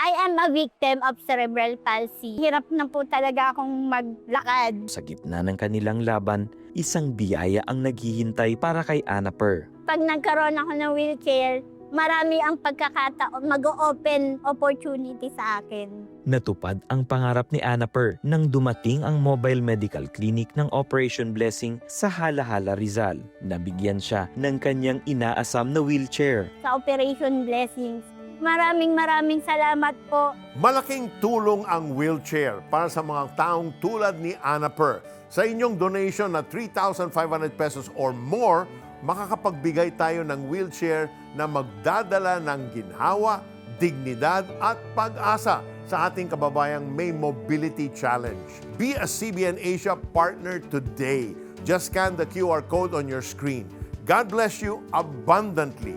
I am a victim of cerebral palsy. Hirap na po talaga akong maglakad. Sa gitna ng kanilang laban, isang biyaya ang naghihintay para kay Anaper. Pag nagkaroon ako ng wheelchair, marami ang pagkakataon, mag-open opportunity sa akin. Natupad ang pangarap ni Anaper nang dumating ang mobile medical clinic ng Operation Blessing sa Halahala, Rizal. Nabigyan siya ng kanyang inaasam na wheelchair. Sa Operation Blessings, maraming salamat po. Malaking tulong ang wheelchair para sa mga taong tulad ni Anaper. Sa inyong donation na 3,500 pesos or more, makakapagbigay tayo ng wheelchair na magdadala ng ginhawa, dignidad at pag-asa sa ating kababayang may mobility challenge. Be a CBN Asia partner today. Just scan the QR code on your screen. God bless you abundantly.